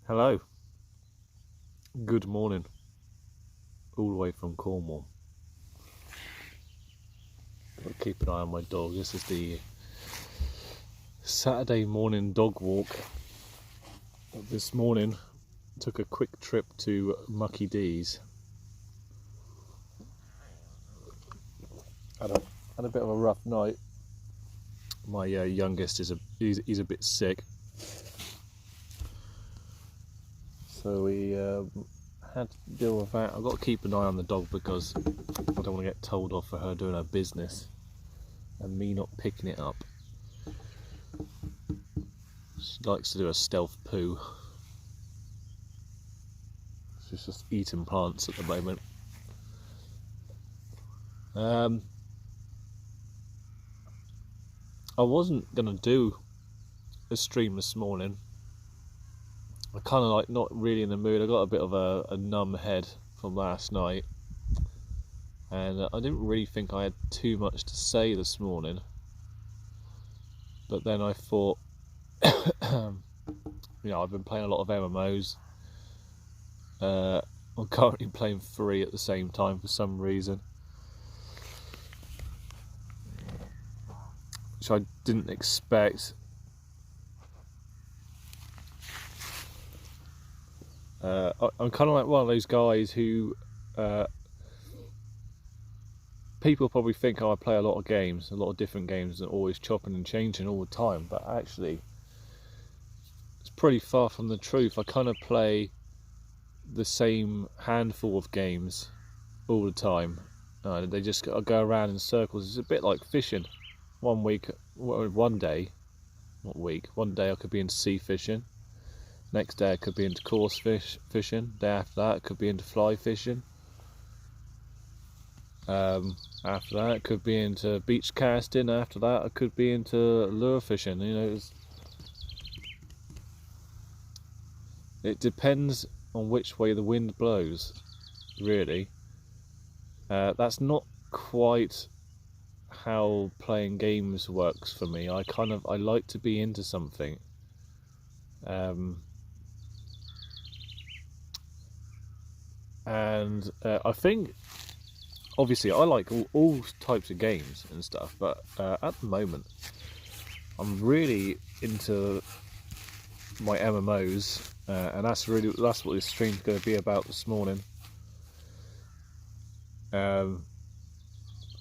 Hello, good morning, all the way from Cornwall. I'll keep an eye on my dog. This is the Saturday morning dog walk. This morning, took a quick trip to Mucky D's. Had a bit of a rough night. My youngest he's a bit sick. So we had to deal with that. I've got to keep an eye on the dog because I don't want to get told off for her doing her business and me not picking it up. She likes to do a stealth poo. She's just eating plants at the moment. I wasn't going to do a stream this morning. I kind of not really in the mood. I got a bit of a numb head from last night, and I didn't really think I had too much to say this morning. But then I thought, I've been playing a lot of MMOs. I'm currently playing 3 at the same time for some reason, which I didn't expect. I'm kind of like one of those guys who people probably think I play a lot of games, a lot of different games, and always chopping and changing all the time, but actually it's pretty far from the truth. I kind of play the same handful of games all the time. They just go around in circles. It's a bit like fishing. One day I could be into sea fishing. Next day I could be into coarse fishing. Day after that I could be into fly fishing. After that it could be into beach casting. After that I could be into lure fishing. It depends on which way the wind blows, really. That's not quite how playing games works for me. I like to be into something. And I think, obviously, I like all types of games and stuff, but at the moment, I'm really into my MMOs, and that's what this stream's going to be about this morning. I've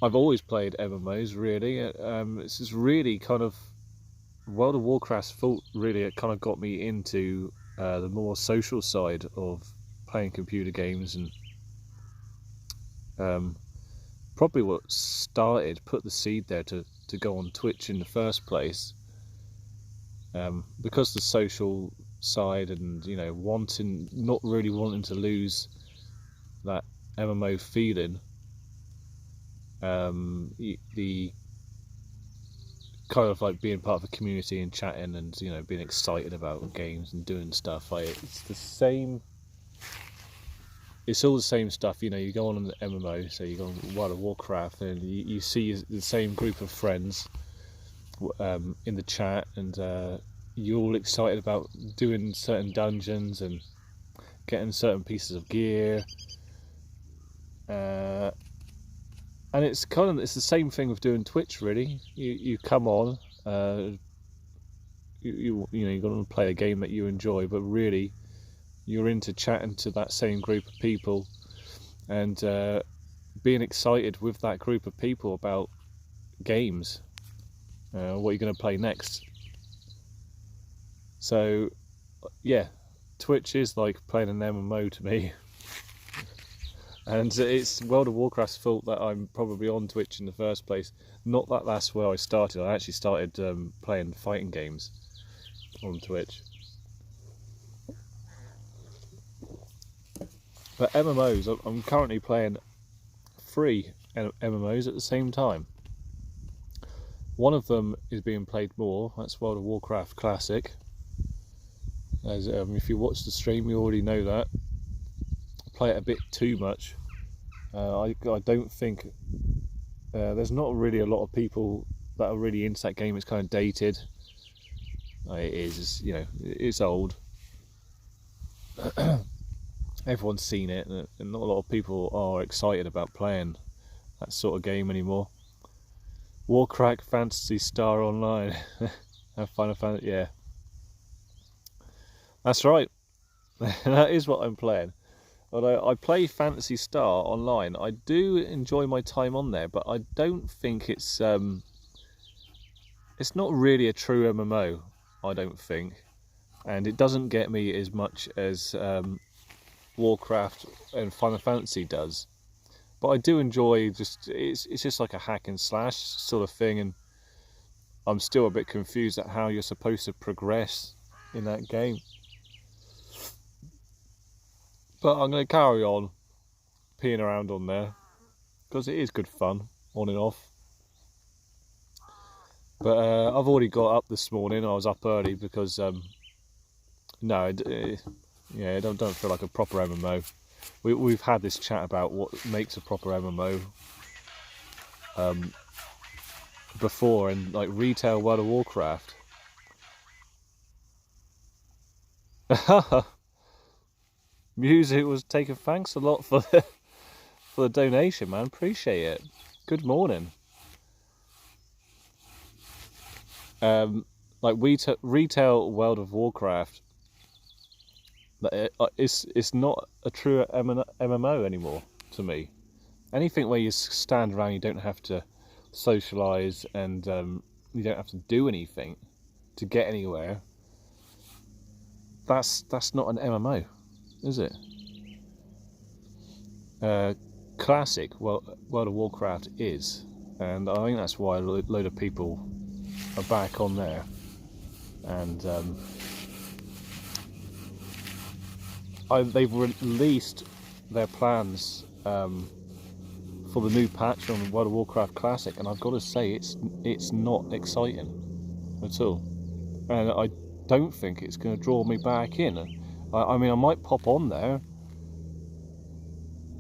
always played MMOs, really. This is really kind of World of Warcraft's fault. Really, it kind of got me into the more social side of playing computer games, and probably what put the seed there to go on Twitch in the first place, because the social side and not really wanting to lose that MMO feeling, the kind of like being part of a community and chatting and being excited about games and doing stuff. It's all the same stuff. You go on an MMO, so you go on World of Warcraft, and you see the same group of friends in the chat, and you're all excited about doing certain dungeons and getting certain pieces of gear. And it's the same thing with doing Twitch, really. You come on, you're going to play a game that you enjoy, but really you're into chatting to that same group of people and being excited with that group of people about games, what you're going to play next. So yeah, Twitch is like playing an MMO to me. And it's World of Warcraft's fault that I'm probably on Twitch in the first place. Not that that's where I started. I actually started playing fighting games on Twitch. But MMOs, I'm currently playing 3 MMOs at the same time. One of them is being played more. That's World of Warcraft Classic. If you watch the stream, you already know that. I play it a bit too much. I don't think there's not really a lot of people that are really into that game. It's kind of dated. It is, it's old. everyone's seen it, and not a lot of people are excited about playing that sort of game anymore. Warcraft, Phantasy Star Online, and Final Fantasy. Yeah, that's right. That is what I'm playing. Although I play Phantasy Star Online, I do enjoy my time on there, but I don't think it's not really a true MMO. I don't think, and it doesn't get me as much as Warcraft and Final Fantasy does. But I do enjoy it's just like a hack and slash sort of thing, and I'm still a bit confused at how you're supposed to progress in that game. But I'm going to carry on peeing around on there because it is good fun on and off. But I've already got up this morning. I was up early because I don't feel like a proper MMO. We've had this chat about what makes a proper MMO before, and like retail World of Warcraft. Music was taken. Thanks a lot for the donation, man. Appreciate it. Good morning. Like retail World of Warcraft, it's not a true MMO anymore to me. Anything where you stand around, you don't have to socialise, and you don't have to do anything to get anywhere. That's not an MMO, is it? Classic World of Warcraft is, and I think that's why a load of people are back on there, and they've released their plans for the new patch on World of Warcraft Classic, and I've got to say it's not exciting at all, and I don't think it's going to draw me back in. I mean, I might pop on there.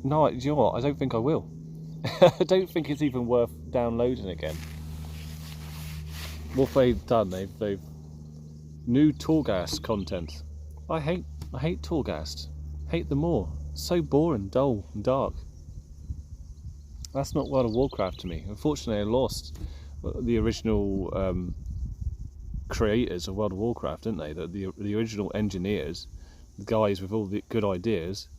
No, do you know what? I don't think I will. I don't think it's even worth downloading again. What they've done, they've new Torghast content. I hate Torghast. Hate them all. So boring, dull, and dark. That's not World of Warcraft to me. Unfortunately, I lost the original creators of World of Warcraft, didn't they? The original engineers, the guys with all the good ideas,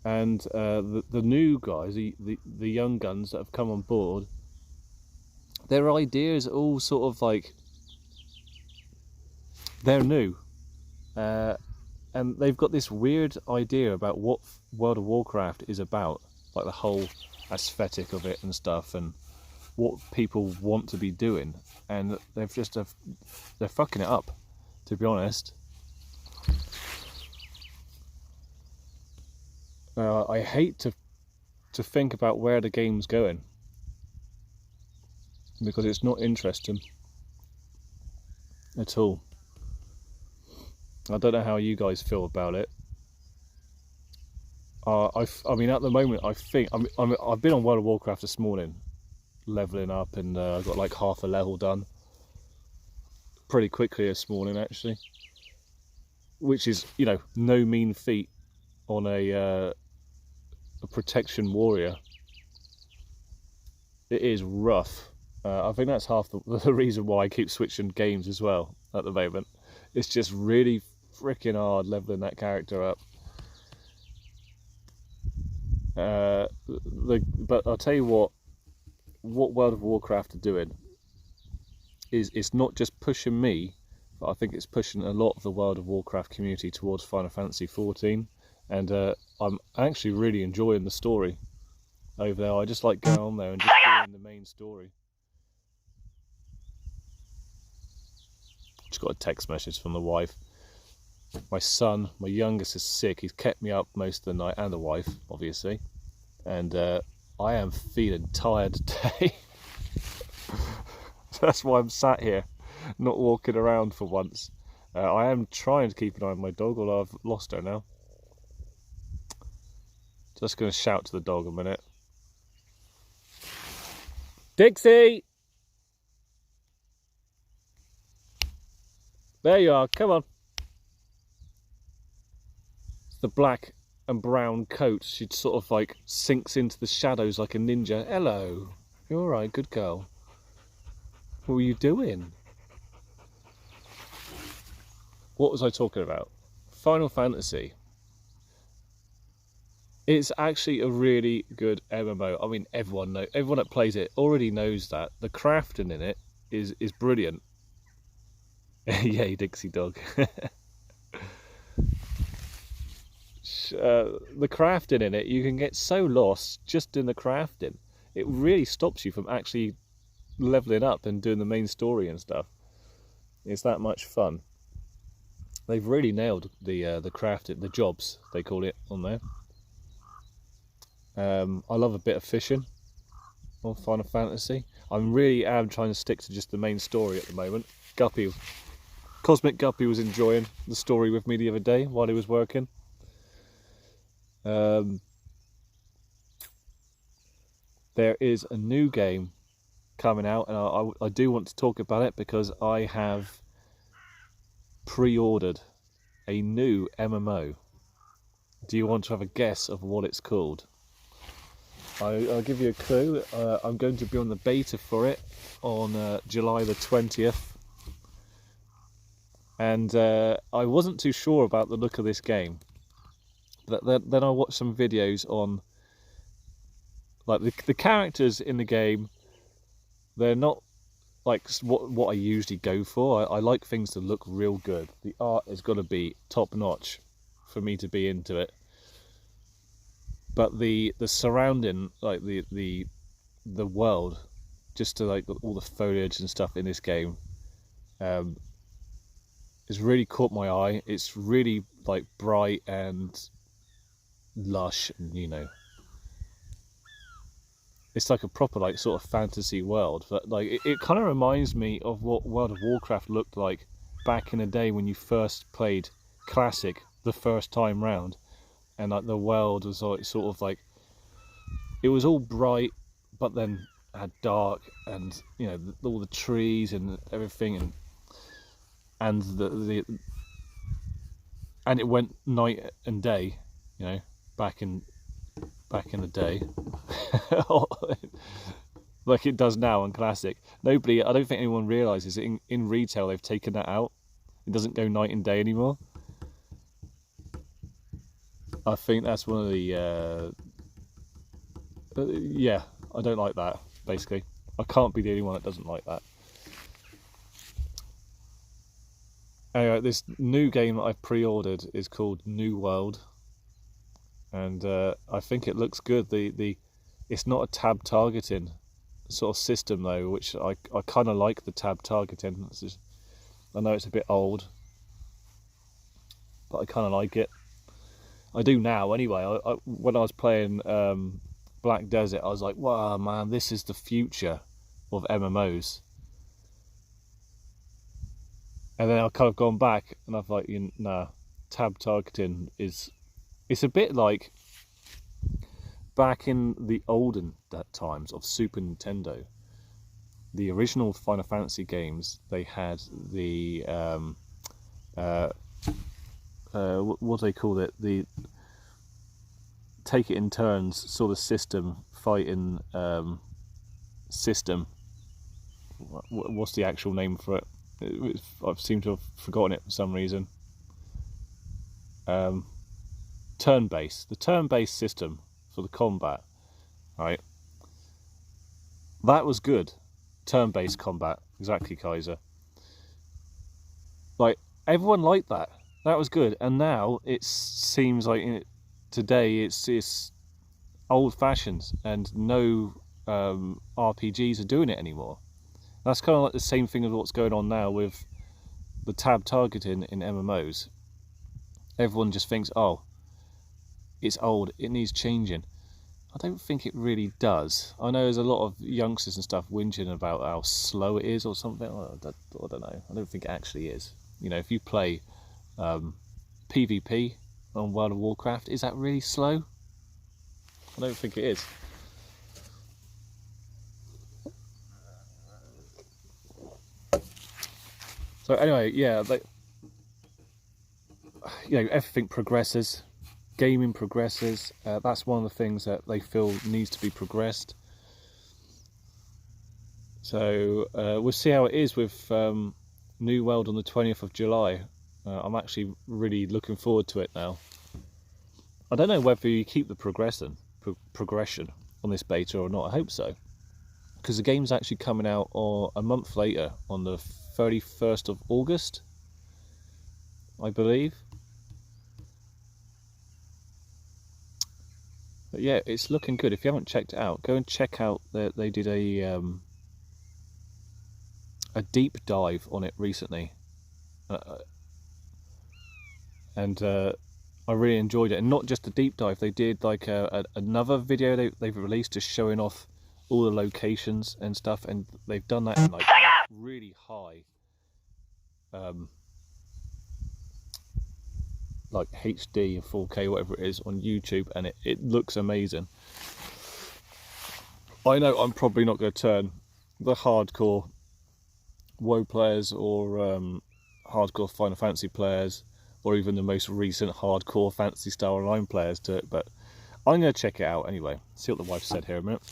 and the new guys, the young guns that have come on board. Their ideas are all sort of like, they're new, and they've got this weird idea about what World of Warcraft is about, like the whole aesthetic of it and stuff, and what people want to be doing, and they're fucking it up, to be honest. I hate to think about where the game's going, because it's not interesting at all. I don't know how you guys feel about it. I mean, at the moment, I think I've been on World of Warcraft this morning, leveling up, and I got like half a level done pretty quickly this morning, actually, which is, you know, no mean feat on a protection warrior. It is rough. I think that's half the reason why I keep switching games as well at the moment. It's just really freaking hard leveling that character up. But I'll tell you what World of Warcraft are doing is, it's not just pushing me, but I think it's pushing a lot of the World of Warcraft community towards Final Fantasy 14, and I'm actually really enjoying the story over there. I just like going on there and just doing the main story. Just got a text message from the wife. My son, my youngest, is sick. He's kept me up most of the night, and the wife, obviously. And I am feeling tired today. That's why I'm sat here, not walking around for once. I am trying to keep an eye on my dog, although I've lost her now. Just going to shout to the dog a minute. Dixie! There you are, come on. the black and brown coat, she sort of like sinks into the shadows like a ninja. Hello, you all right? Good girl. What were you doing? What was I talking about? Final Fantasy. It's actually a really good MMO. I mean, everyone that plays it already knows that. The crafting in it is brilliant. Yay, Dixie dog. The crafting in it, you can get so lost just in the crafting. It really stops you from actually leveling up and doing the main story and stuff. It's that much fun. They've really nailed the crafting, the jobs they call it on there. I love a bit of fishing on Final Fantasy. I really am trying to stick to just the main story at the moment. Cosmic Guppy was enjoying the story with me the other day while he was working. There is a new game coming out, and I do want to talk about it because I have pre-ordered a new MMO. Do you want to have a guess of what it's called? I'll give you a clue. I'm going to be on the beta for it on July the 20th. And I wasn't too sure about the look of this game. But then I watched some videos on... Like, the characters in the game, they're not like what I usually go for. I like things to look real good. The art has got to be top-notch for me to be into it. But the surrounding, like the world, just to like all the foliage and stuff in this game, has really caught my eye. It's really like bright and lush, and you know, it's like a proper like sort of fantasy world. But like it kind of reminds me of what World of Warcraft looked like back in the day when you first played Classic the first time round. And like the world was like sort of like, it was all bright, but then had dark, and you know all the trees and everything, and and it went night and day, you know, back in the day, like it does now on Classic. I don't think anyone realises in retail they've taken that out. It doesn't go night and day anymore. I think that's one of the, yeah, I don't like that, basically. I can't be the only one that doesn't like that. Anyway, this new game that I've pre-ordered is called New World. And I think it looks good. It's not a tab targeting sort of system though, which I kind of like the tab targeting. I know it's a bit old, but I kind of like it. I do now anyway. When I was playing Black Desert, I was like, wow man, this is the future of MMOs. And then I've kind of gone back and I've like, nah, tab targeting it's a bit like back in the olden times of Super Nintendo. The original Final Fantasy games, they had the what do they call it? The take it in turns sort of system, fighting system. What's the actual name for it? I've seemed to have forgotten it for some reason. Turn-based. The turn-based system for the combat, right? That was good. Turn-based combat, exactly, Kaiser. Like everyone liked that. That was good, and now it seems like today it's old-fashioned, and no RPGs are doing it anymore. That's kind of like the same thing as what's going on now with the tab targeting in MMOs. Everyone just thinks, oh, it's old, it needs changing. I don't think it really does. I know there's a lot of youngsters and stuff whinging about how slow it is or something. I don't know. I don't think it actually is. You know, if you play PvP on World of Warcraft, is that really slow? I don't think it is. So anyway, yeah, you know, everything progresses. gaming progresses. That's one of the things that they feel needs to be progressed. So we'll see how it is with New World on the 20th of July. I'm actually really looking forward to it now. I don't know whether you keep the progression on this beta or not. I hope so, because the game's actually coming out a month later on the 31st of August, I believe. But yeah, it's looking good. If you haven't checked it out, go and check out that they did a deep dive on it recently, and I really enjoyed it. And not just a deep dive, they did like another video they've released just showing off all the locations and stuff, and they've done that in like really high like HD and 4K, whatever it is, on YouTube, and it looks amazing. I know I'm probably not going to turn the hardcore WoW players or hardcore Final Fantasy players, or even the most recent hardcore Fantasy Star Online players to it, but I'm going to check it out anyway. See what the wife said here a minute.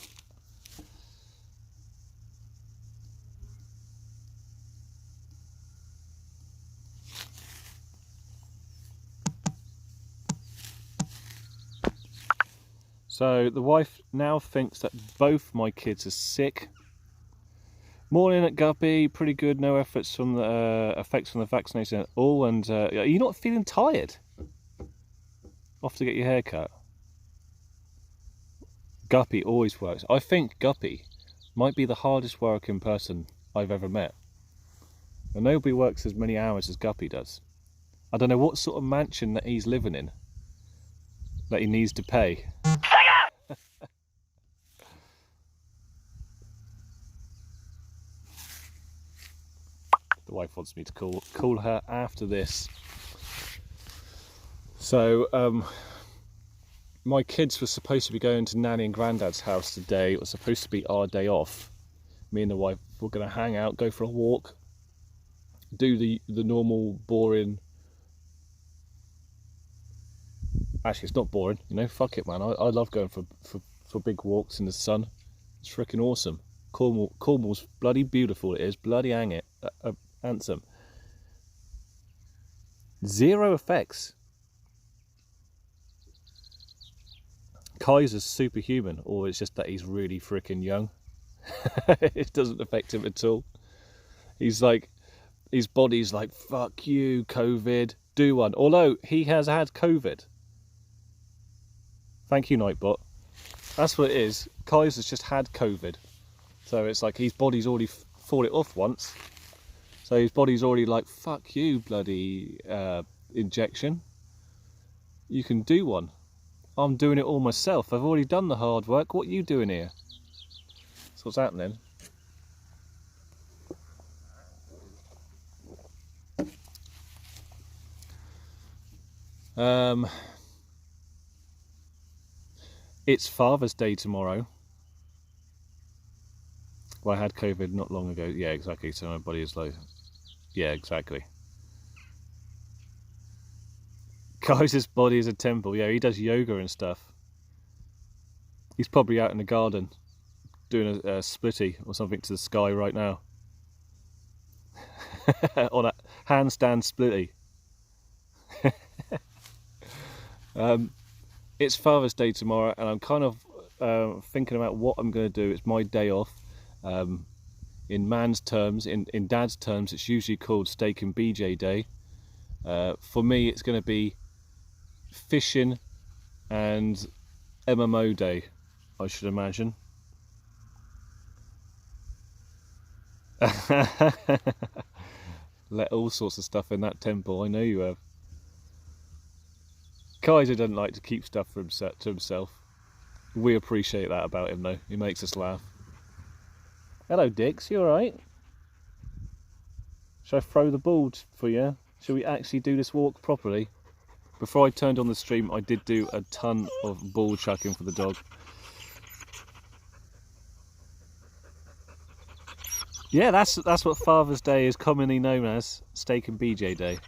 So the wife now thinks that both my kids are sick. Morning at Guppy, pretty good, no effects from the vaccination at all. And are you not feeling tired? Off to get your hair cut. Guppy always works. I think Guppy might be the hardest working person I've ever met. And nobody works as many hours as Guppy does. I don't know what sort of mansion that he's living in that he needs to pay. The wife wants me to call her after this. So my kids were supposed to be going to Nanny and Grandad's house today. It was supposed to be our day off. Me and the wife were going to hang out, go for a walk, do the normal boring. Actually, it's not boring, you know, fuck it, man. I love going for big walks in the sun. It's freaking awesome. Cornwall's bloody beautiful, it is. Bloody hang it. Handsome. Zero effects. Kaiser's superhuman, or it's just that he's really freaking young. It doesn't affect him at all. He's like, his body's like, fuck you, COVID, do one. Although he has had COVID. Thank you, Nightbot. That's what it is. Kaiser's just had COVID. So it's like his body's already fought it off once. So his body's already like, fuck you, bloody injection. You can do one. I'm doing it all myself. I've already done the hard work. What are you doing here? That's what's happening. It's Father's Day tomorrow. Well, I had COVID not long ago. Yeah, exactly. So my body is low. Yeah, exactly. Kaiser's body is a temple. Yeah, he does yoga and stuff. He's probably out in the garden doing a splitty or something to the sky right now. On a handstand splitty. It's Father's Day tomorrow, and I'm kind of thinking about what I'm going to do. It's my day off. In man's terms, in dad's terms, it's usually called Steak and BJ Day. For me, it's going to be fishing and MMO Day, I should imagine. Let all sorts of stuff in that temple, I know you have. Kaiser doesn't like to keep stuff to himself. We appreciate that about him though, he makes us laugh. Hello Dix, you alright? Shall I throw the ball for you? Shall we actually do this walk properly? Before I turned on the stream, I did do a ton of ball chucking for the dog. Yeah, that's what Father's Day is commonly known as, Steak and BJ Day.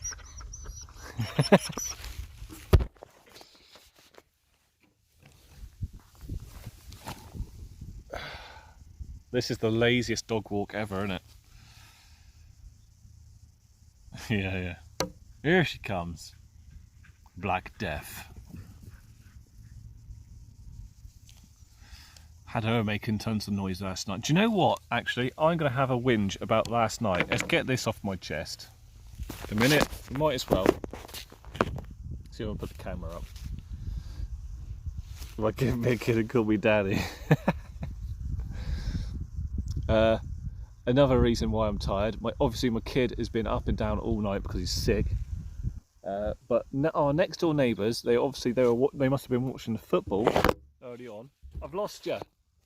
This is the laziest dog walk ever, isn't it? Yeah. Here she comes. Black Death. Had her making tons of noise last night. Do you know what? Actually, I'm going to have a whinge about last night. Let's get this off my chest. A minute. Might as well. See if I put the camera up. If I give me a kid and call me daddy. Another reason why I'm tired. Obviously, my kid has been up and down all night because he's sick. But our next door neighbours, they must have been watching the football early on. I've lost you.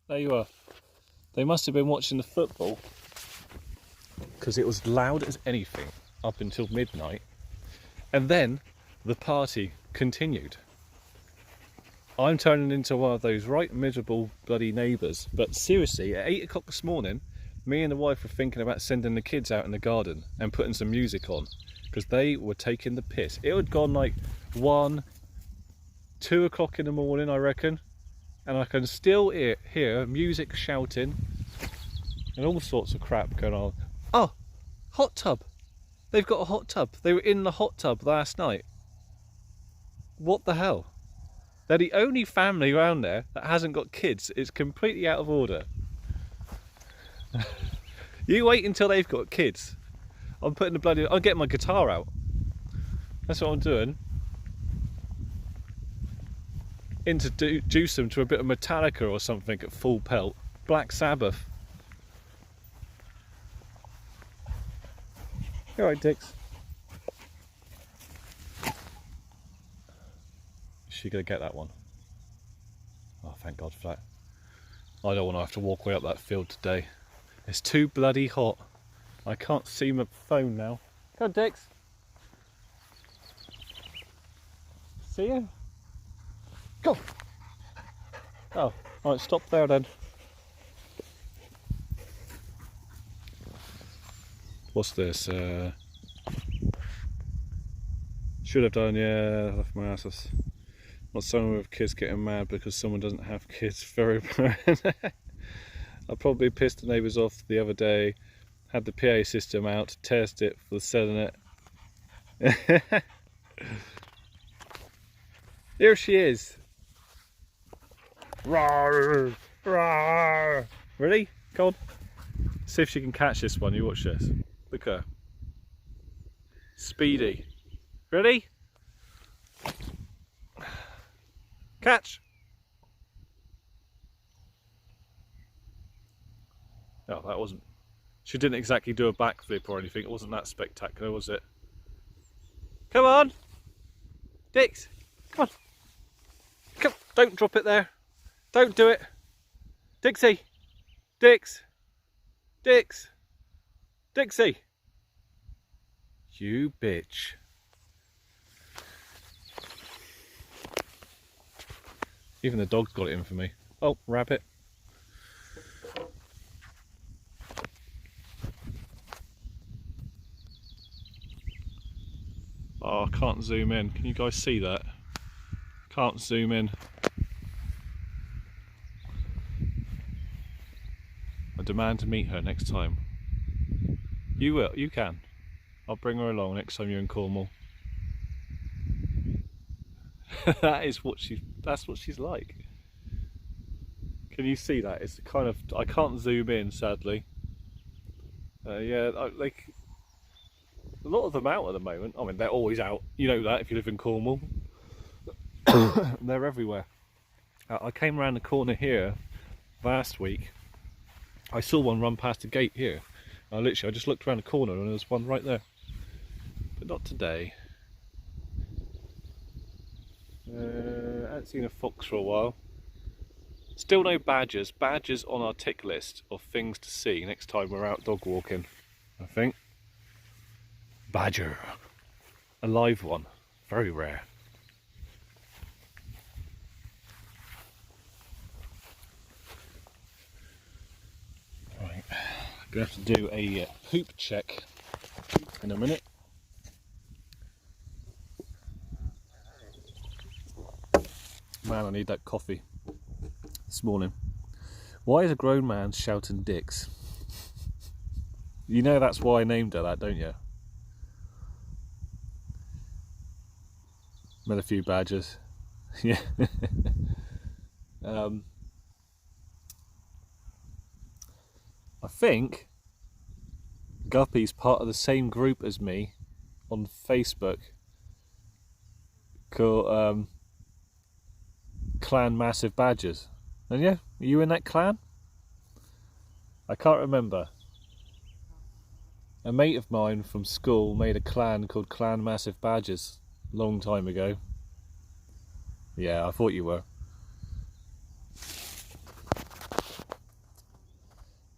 There you are. They must have been watching the football because it was loud as anything up until midnight, and then the party continued. I'm turning into one of those right miserable bloody neighbours. But seriously, at 8 o'clock this morning, me and the wife were thinking about sending the kids out in the garden and putting some music on because they were taking the piss. It had gone like 1, 2 o'clock in the morning, I reckon, and I can still hear music shouting and all sorts of crap going on. Oh, hot tub. They've got a hot tub. They were in the hot tub last night. What the hell? They're the only family around there that hasn't got kids. It's completely out of order. You wait until they've got kids. I'm getting my guitar out. That's what I'm doing. Introduce them to a bit of Metallica or something at full pelt. Black Sabbath. You alright, Dix? Is she going to get that one? Oh, thank God for that. I don't want to have to walk way up that field today. It's too bloody hot. I can't see my phone now. Go on, Dix. See you? Go! Oh, alright, stop there then. What's this? Should have done, yeah, left my ass. Not someone with kids getting mad because someone doesn't have kids. Very apparent. I probably pissed the neighbours off the other day. Had the PA system out to test it for selling it. Here she is. Roar, roar. Ready? Come on. See if she can catch this one. You watch this. Look at her. Speedy. Ready? Catch. Oh, that wasn't. She didn't exactly do a backflip or anything. It wasn't that spectacular, was it? Come on, Dix. Come on. Come. Don't drop it there. Don't do it. Dixie. Dix. Dix. Dixie. You bitch. Even the dog's got it in for me. Oh, rabbit. Oh, I can't zoom in. Can you guys see that? Can't zoom in. I demand to meet her next time. You will, you can. I'll bring her along next time you're in Cornwall. That's what she's like. Can you see that? It's kind of, I can't zoom in, sadly. Yeah, like a lot of them out at the moment. I mean, they're always out. You know that if you live in Cornwall. They're everywhere. I came around the corner here last week. I saw one run past the gate here. I just looked around the corner and there was one right there. But not today. I haven't seen a fox for a while. Still no badgers. Badgers on our tick list of things to see next time we're out dog walking, I think. Badger. A live one. Very rare. Right. I'm going to have to do a poop check in a minute. Man, I need that coffee this morning. Why is a grown man shouting dicks? You know that's why I named her that, don't you? Met a few badgers. Yeah. I think Guppy's part of the same group as me on Facebook called Clan Massive Badgers. And yeah, are you in that clan? I can't remember. A mate of mine from school made a clan called Clan Massive Badgers a long time ago. Yeah, I thought you were.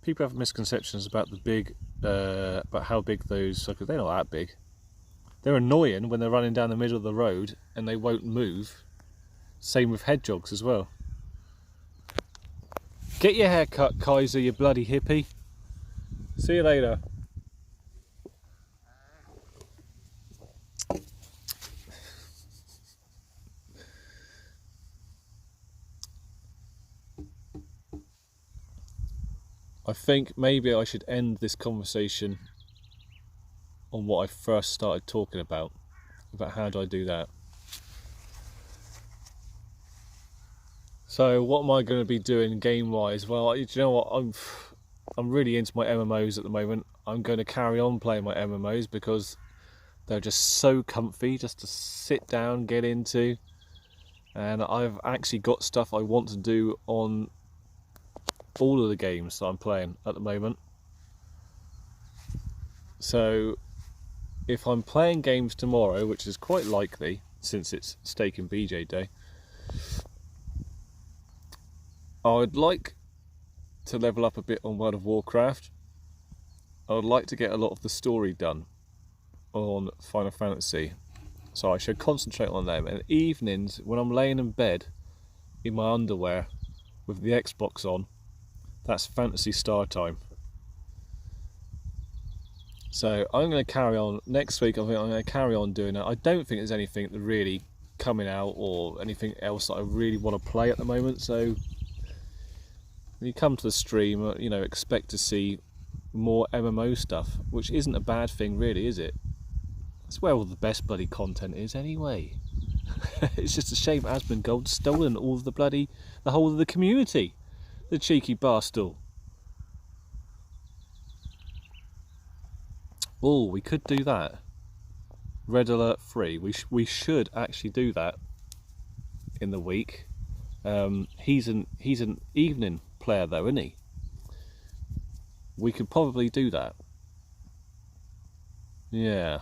People have misconceptions about about how big those suckers. They're not that big. They're annoying when they're running down the middle of the road and they won't move. Same with hedgehogs as well. Get your hair cut, Kaiser, you bloody hippie. See you later. I think maybe I should end this conversation on what I first started talking about how do I do that. So what am I going to be doing game wise? Well, you know what, I'm really into my MMOs at the moment. I'm going to carry on playing my MMOs because they're just so comfy just to sit down, get into, and I've actually got stuff I want to do on all of the games that I'm playing at the moment. So if I'm playing games tomorrow, which is quite likely since it's Steak and BJ Day, I would like to level up a bit on World of Warcraft. I would like to get a lot of the story done on Final Fantasy, so I should concentrate on them. And evenings when I'm laying in bed in my underwear with the Xbox on, that's Fantasy Star time. So I'm going to carry on next week. I think I'm going to carry on doing that. I don't think there's anything that really coming out or anything else that I really want to play at the moment. So when you come to the stream, you know, expect to see more MMO stuff, which isn't a bad thing, really, is it? That's where all the best bloody content is, anyway. It's just a shame Asmongold's stolen all of the whole of the community. The cheeky bastard. Oh, we could do that. Red Alert 3. We should actually do that in the week. He's an evening player though, isn't he? We could probably do that. Yeah.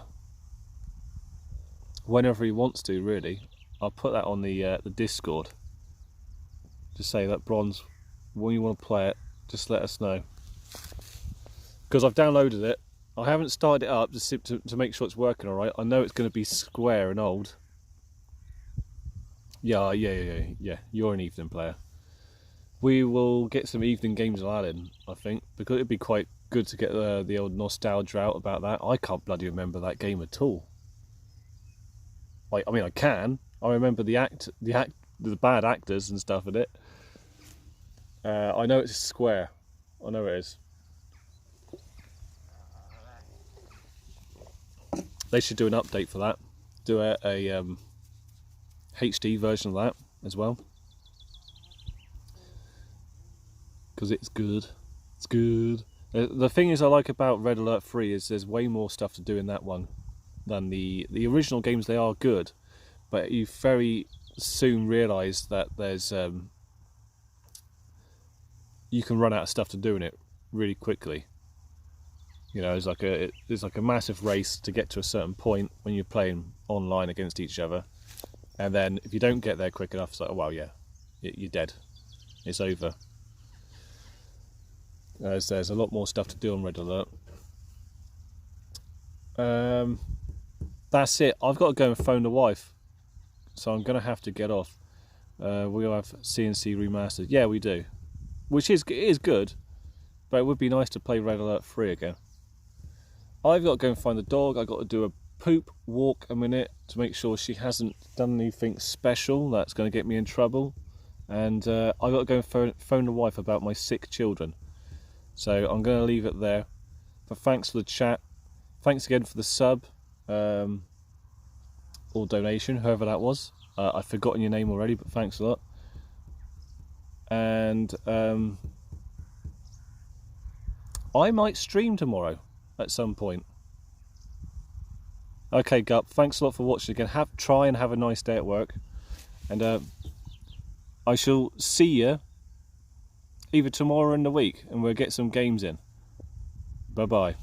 Whenever he wants to, really. I'll put that on the Discord. Just say that, Bronze, when you want to play it, just let us know. Because I've downloaded it. I haven't started it up just to make sure it's working alright. I know it's going to be square and old. Yeah, you're an evening player. We will get some evening games allowed in, I think, because it'd be quite good to get the old nostalgia out about that. I can't bloody remember that game at all. I mean, I can. I remember the bad actors and stuff in it. I know it's square. I know it is. They should do an update for that. Do a HD version of that as well. Because it's good. It's good. The thing is I like about Red Alert 3 is there's way more stuff to do in that one than the original games. They are good, but you very soon realise that there's you can run out of stuff to do in it really quickly. You know, there's like a massive race to get to a certain point when you're playing online against each other, and then if you don't get there quick enough, it's like, oh well, yeah, you're dead. It's over. There's a lot more stuff to do on Red Alert. That's it. I've got to go and phone the wife, so I'm going to have to get off. We'll have CNC Remastered. Yeah, we do. Which is good, but it would be nice to play Red Alert 3 again. I've got to go and find the dog. I've got to do a poop walk a minute to make sure she hasn't done anything special that's going to get me in trouble. and I got to go and phone the wife about my sick children. So I'm going to leave it there. But thanks for the chat. Thanks again for the sub or donation, whoever that was. I've forgotten your name already, but thanks a lot. And I might stream tomorrow at some point. Okay, Gup, thanks a lot for watching again. Try and have a nice day at work. And I shall see you either tomorrow or in the week, and we'll get some games in. Bye-bye.